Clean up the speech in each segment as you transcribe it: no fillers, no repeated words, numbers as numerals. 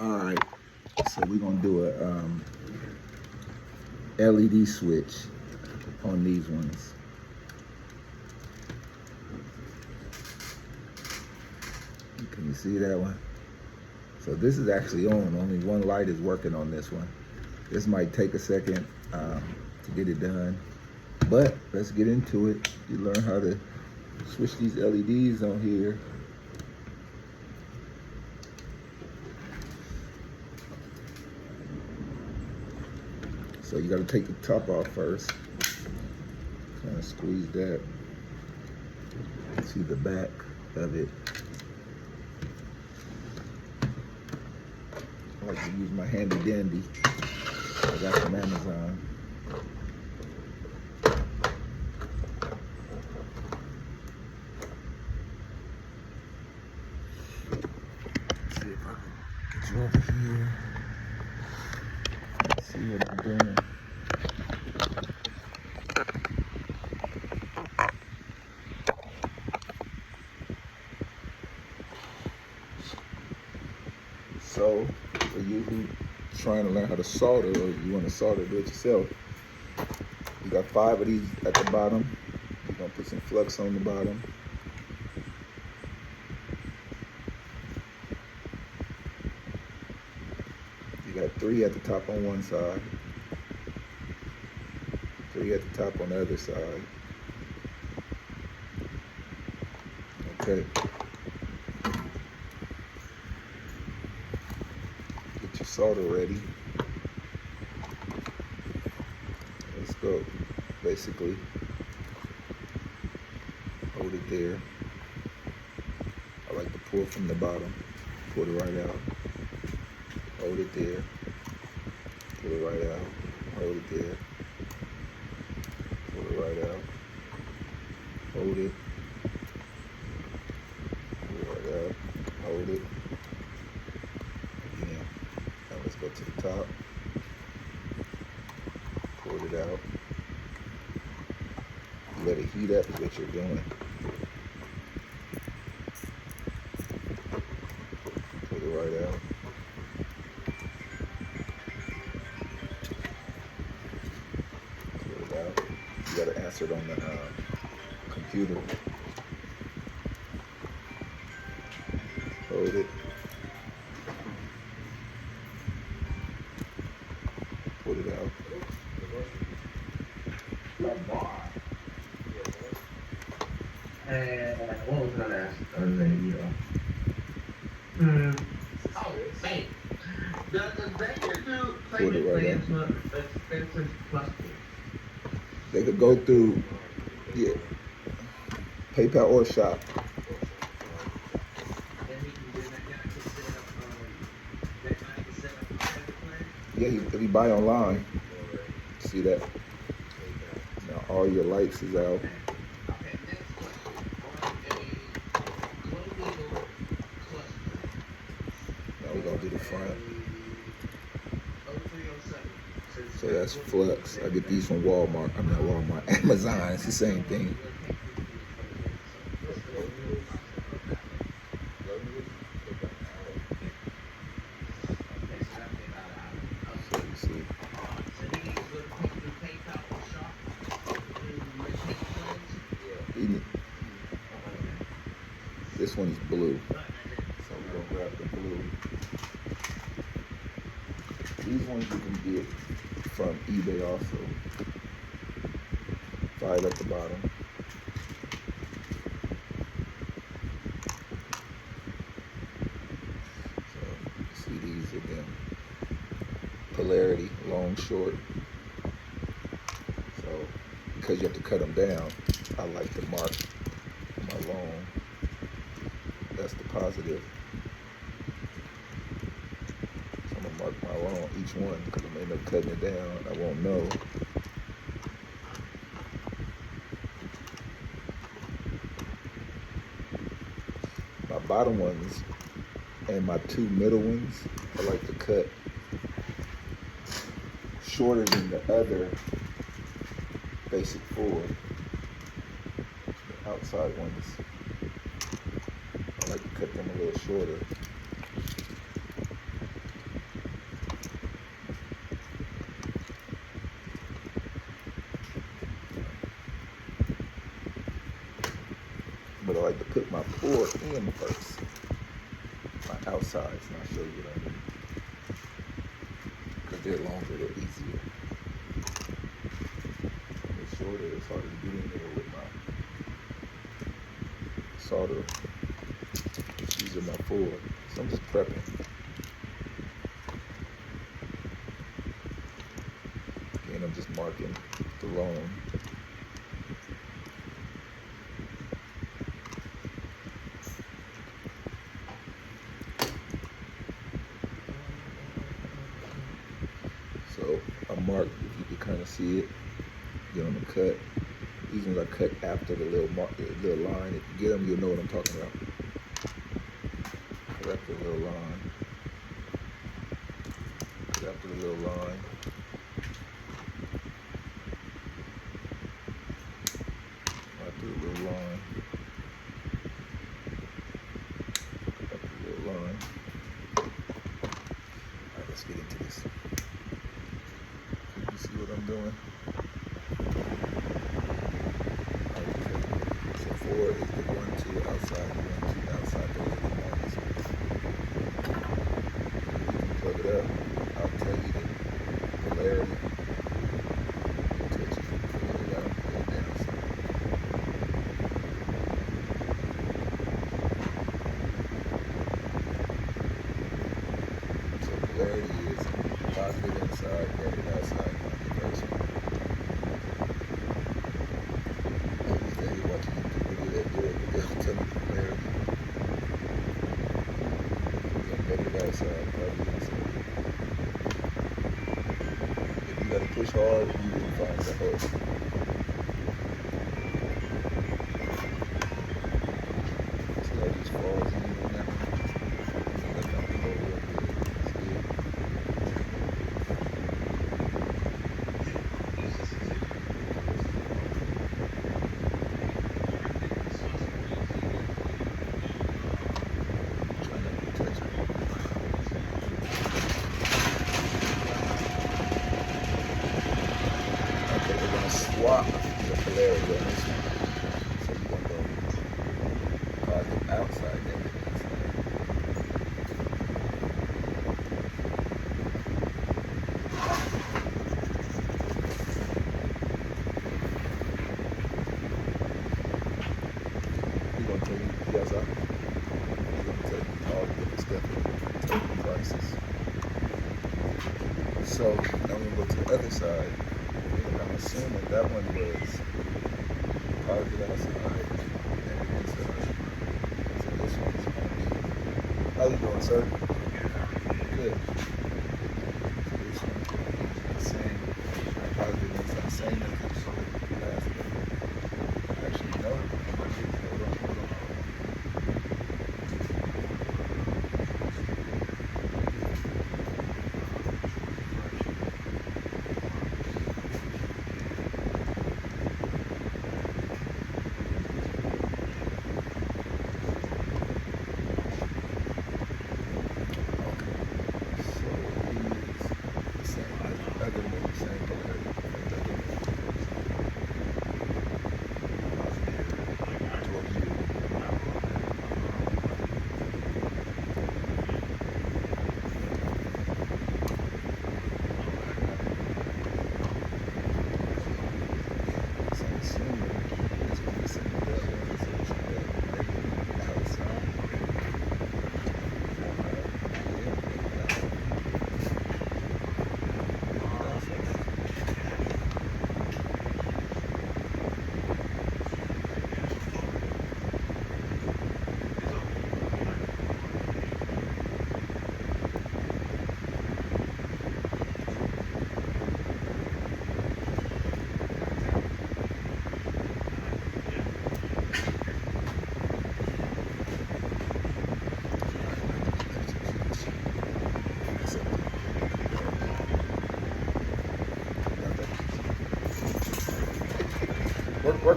All right, so we're gonna do a LED switch on these ones. Can you see that one? So this is actually on. Only one light is working on this one. This might take a second to get it done, but let's get into it. You learn how to switch these LEDs on here. So you got to take the top off first. Kind of squeeze that. See the back of it. I like to use my handy dandy. I got from Amazon. Let's see if I can get you over here. Let's see what I'm doing. So, for you who trying to learn how to solder, or you want to solder do it yourself, you got 5 of these at the bottom. You're gonna put some flux on the bottom. You got 3 at the top on one side, 3 at the top on the other side. Okay. Get your solder ready. Let's go. Basically, hold it there. I like to pull from the bottom. Pull it right out. Hold it there. Pull it right out. Hold it there. Pull it right out. Hold it. Pull it right out. Hold it. Again. Now let's go to the top. Pull it out. Let it heat up is what you're doing. Pull it right out. Pull it out. You gotta answer it on the computer. Hold it. Pull it out. And what was I gonna ask the other day? Oh, hey. Does Vegas do payment plans for expenses plus? They could go through, yeah, PayPal or shop. Yeah, if you buy online, see that. Now all your lights is out. Now we're gonna do the front. So that's flux. I get these from Walmart. I'm not Walmart, Amazon. It's the same thing. So you see. This one's blue. So we're gonna grab the blue. These ones you can get from eBay also. 5 at the bottom. So see these again. Polarity, long, short. So because you have to cut them down, I like to mark my long. That's the positive. So I'm gonna mark my long each one because I may end up cutting it down. I won't know. My bottom ones and my 2 middle ones, I like to cut shorter than the other basic 4. The outside ones, I like to cut them a little shorter. my pour in first. My outsides, and I'll show you what I mean. Because they're longer, they're easier. They're shorter, it's harder to get in there with my solder. These are my four. So I'm just prepping. Again, I'm just marking the loan. So I marked, if you can kind of see it, get on the cut. These ones I cut after the little line. If you get them, you'll know what I'm talking about. Cut after the little line. Cut after the little line. After the little line. Cut after the little line. Alright, let's get into this. You see what I'm doing? So 4 is the 1, 2 outside, 1, 2 outside, the little marking space. You can plug it up. I'll tell you the polarity. Touch it, pull it out, pull it down. So polarity is positive inside, negative outside, and reverse. Watching YouTube video that do it, but they'll tell me the polarity. Negative outside, positive inside. If you gotta push hard, you will find the hook. See how it just falls in on that one? Let that go real good. That's good. Swap the polarity on this one. So you're going to go positive outside, negative inside. We're going to tell you the outside. We're going to tell you all the different stuff, tell you the prices. So now we're going to go to the other side. I'm assuming that one was positive outside, negative inside. So this one's going to be, how you doing, sir? Good. So this one's going to be the same, positive inside, same as the last one. Actually, no. Hold on.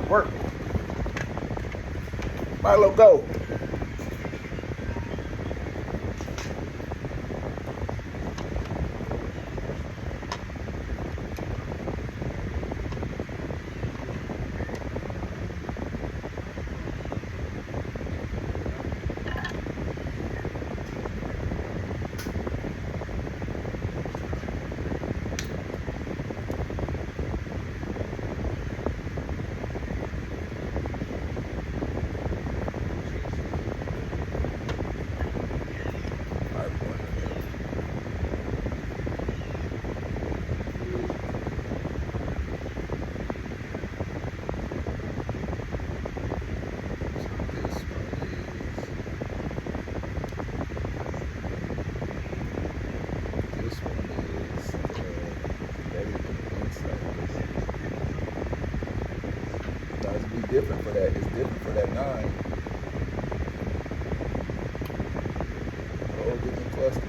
Work. Milo, go. busted.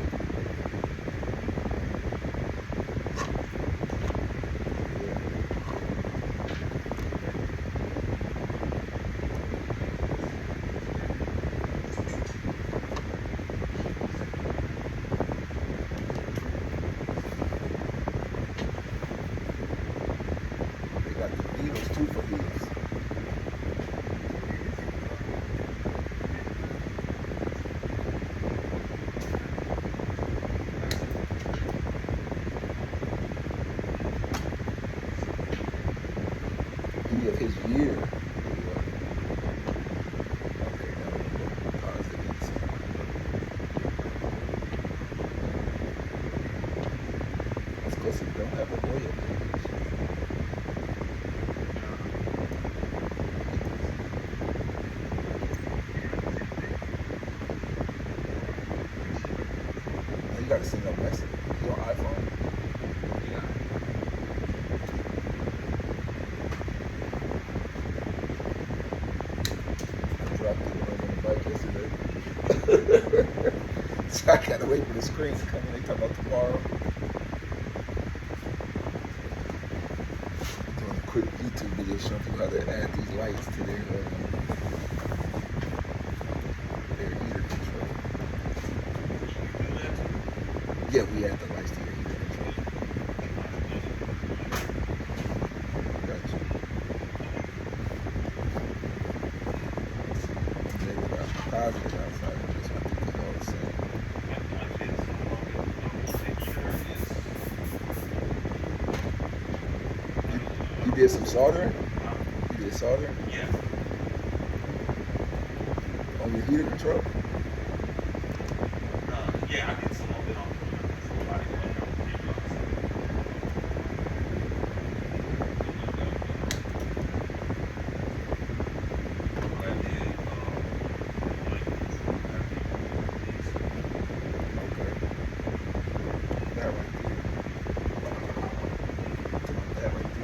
They got the needles too for these. Any of his year. Okay, now we're going to pause the inside. Let's go see if they don't have the oil page. Now you gotta send a message. Your iPhone? I dropped it on the bike yesterday. So I gotta wait for the screen to come in. They talk about tomorrow. Doing a quick YouTube video showing people how to add these lights to their heater control. Yeah, we add the lights to your heater control. Gotcha. They were positive outside. I just want to keep it all the same. You did some soldering? You did soldering? Yeah. On your heater control? Yeah, I did some of it on the body. Okay. That right there. That right there.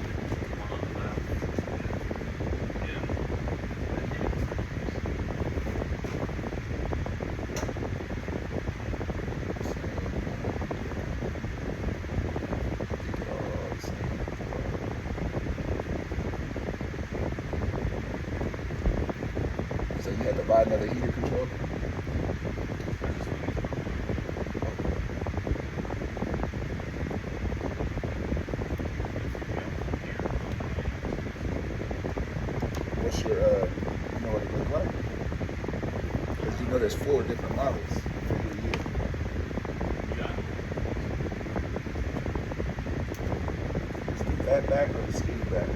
So you had to buy another heater control? What's your, you know what it looks like? Because you know there's 4 different models for your year. Is the fat back or the skinny back?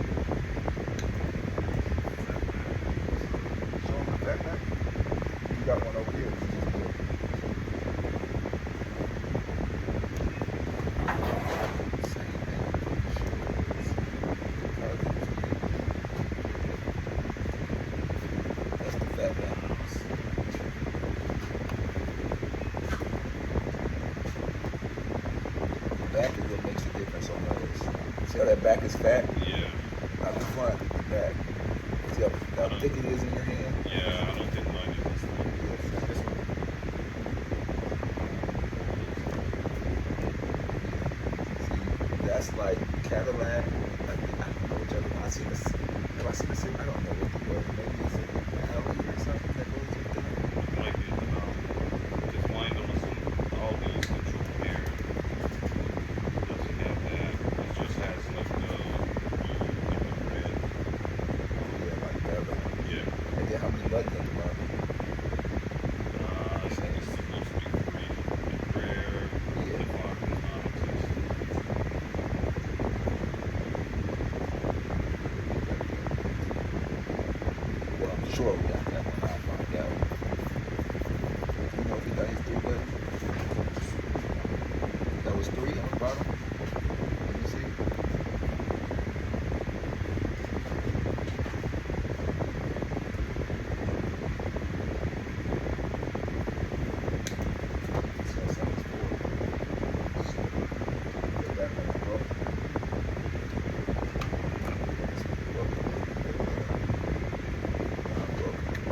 Show them the fat back. You got one over here. Same That's the fat back. The back is what makes the difference on those. See how that back is fat? Yeah. Not the front, the back. See how thick it is in your hand? Yeah, I don't think mine is this one. Yes, this one. See, that's like Cadillac. I don't know which other one. I seen this. Have I seen the same? I don't know what the word. Maybe it's an alley or something that goes with that. Might be, just wind on some, all these control here. Doesn't have that. It just has like the red. Yeah, like that one. Yeah. And then how many buttons at the bottom? I think it's supposed to be 3. Rare, Yeah. lock, and non-existent. Well, I'm sure we got that one. I'll find out. You know if he got his 3 buttons? That was 3 on the bottom? Let me see. So that sounds cool. Put that on the book. This one broke. Not broken.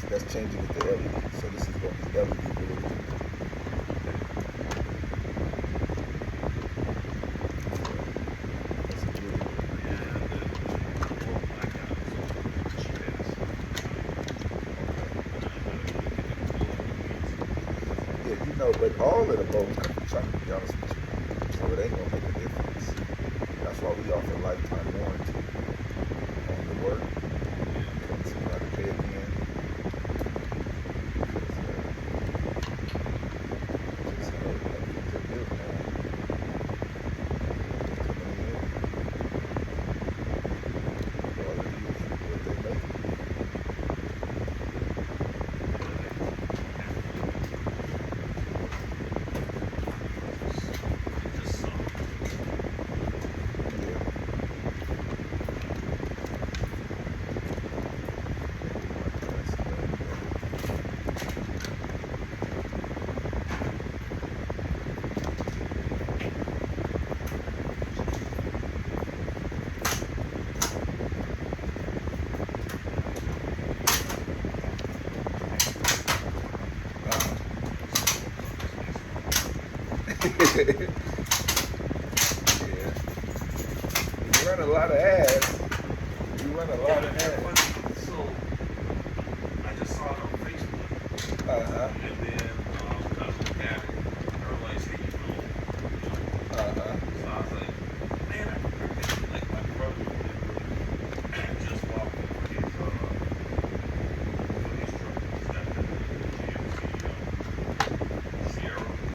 that's changing it to LED. So this is going to be LED blue. That's a blue. Yeah, the quote I got was on cheap ass. Yeah, you know, but all of the bolts come from China, to be honest with you. So it ain't gonna make a difference. That's why we offer lifetime warranty on the work. Come see how to pay it in. Just how things are built now. Coming in. All it is what they make. Yeah. Yeah. You run a lot of ads. You run a lot of ads. So I just saw it on Facebook, Uh-huh. and then